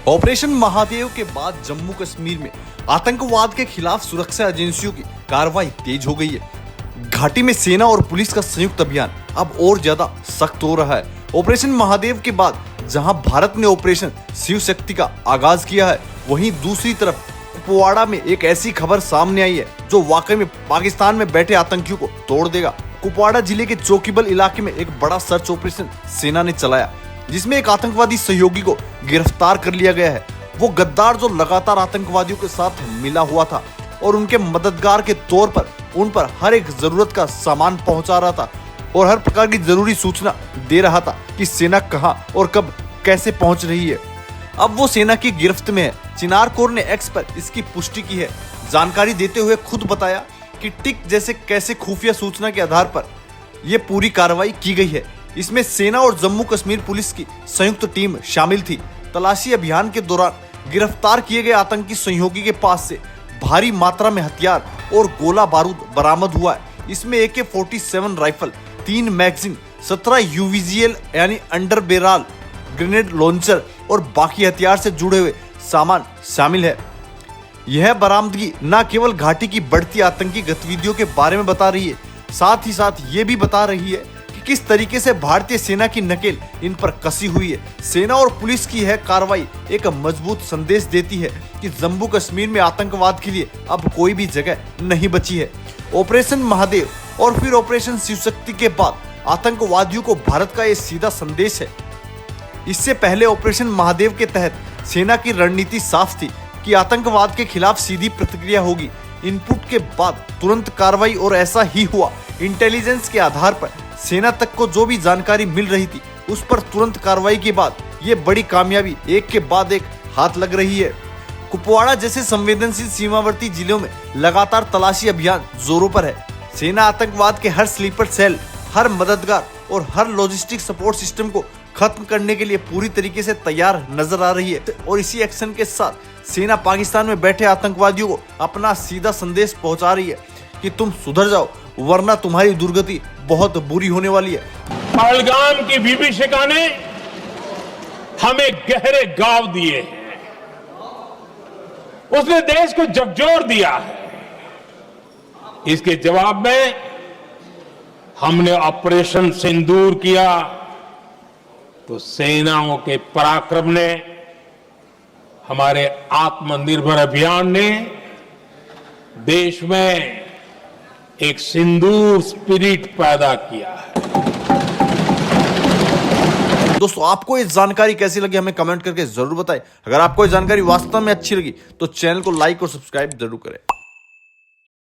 Operation Mahadev के बाद जम्मू कश्मीर में आतंकवाद के खिलाफ सुरक्षा एजेंसियों की कार्रवाई तेज हो गई है। घाटी में सेना और पुलिस का संयुक्त अभियान अब और ज्यादा सख्त हो रहा है। ऑपरेशन महादेव के बाद जहां भारत ने ऑपरेशन शिव शक्ति का आगाज किया है, वहीं दूसरी तरफ कुपवाड़ा में एक ऐसी खबर सामने आई है जो वाकई में पाकिस्तान में बैठे आतंकियों को तोड़ देगा। कुपवाड़ा जिले के चौकीबल इलाके में एक बड़ा सर्च ऑपरेशन सेना ने चलाया, जिसमें एक आतंकवादी सहयोगी को गिरफ्तार कर लिया गया है। वो गद्दार जो लगातार आतंकवादियों के साथ मिला हुआ था और उनके मददगार के तौर पर उन पर हर एक जरूरत का सामान पहुंचा रहा था और हर प्रकार की जरूरी सूचना दे रहा था कि सेना कहां और कब कैसे पहुंच रही है। अब वो सेना की गिरफ्त में है। चिनार कोर ने एक्स पर इसकी पुष्टि की है, जानकारी देते हुए खुद बताया कि टिक जैसे कैसे खुफिया सूचना के आधार पर यह पूरी कार्रवाई की गई है। इसमें सेना और जम्मू कश्मीर पुलिस की संयुक्त टीम शामिल थी। तलाशी अभियान के दौरान गिरफ्तार किए गए आतंकी सहयोगी के पास से भारी मात्रा में हथियार और गोला बारूद बरामद हुआ है। इसमें AK-47 राइफल, 3 मैगजीन, 17 UVGL यानी अंडर बेराल ग्रेनेड लॉन्चर और बाकी हथियार से जुड़े हुए सामान शामिल है। यह बरामदगी न केवल घाटी की बढ़ती आतंकी गतिविधियों के बारे में बता रही है, साथ ही साथ ये भी बता रही है कि किस तरीके से भारतीय सेना की नकेल इन पर कसी हुई है। सेना और पुलिस की यह कार्रवाई एक मजबूत संदेश देती है कि जम्मू कश्मीर में आतंकवाद के लिए अब कोई भी जगह नहीं बची है। ऑपरेशन महादेव और फिर ऑपरेशन शिव शक्ति के बाद आतंकवादियों को भारत का ये सीधा संदेश है। इससे पहले ऑपरेशन महादेव के तहत सेना की रणनीति साफ थी कि आतंकवाद के खिलाफ सीधी प्रतिक्रिया होगी। इनपुट के बाद तुरंत कार्रवाई और ऐसा ही हुआ। इंटेलिजेंस के आधार पर सेना तक को जो भी जानकारी मिल रही थी उस पर तुरंत कार्रवाई के बाद ये बड़ी कामयाबी एक के बाद एक हाथ लग रही है। कुपवाड़ा जैसे संवेदनशील सीमावर्ती जिलों में लगातार तलाशी अभियान जोरों पर है। सेना आतंकवाद के हर स्लीपर सेल, हर मददगार और हर लॉजिस्टिक सपोर्ट सिस्टम को खत्म करने के लिए पूरी तरीके से तैयार नजर आ रही है और इसी एक्शन के साथ सेना पाकिस्तान में बैठे आतंकवादियों को अपना सीधा संदेश पहुंचा रही है कि तुम सुधर जाओ, वरना तुम्हारी दुर्गति बहुत बुरी होने वाली है। पहलगाम की विभीषिका ने हमें गहरे घाव दिए हैं, उसने देश को झकझोर दिया है। इसके जवाब में हमने ऑपरेशन सिंदूर किया तो सेनाओं के पराक्रम ने, हमारे आत्मनिर्भर अभियान ने देश में एक सिंदूर स्पिरिट पैदा किया है। दोस्तों, आपको ये जानकारी कैसी लगी हमें कमेंट करके जरूर बताएं। अगर आपको ये जानकारी वास्तव में अच्छी लगी तो चैनल को लाइक और सब्सक्राइब जरूर करें।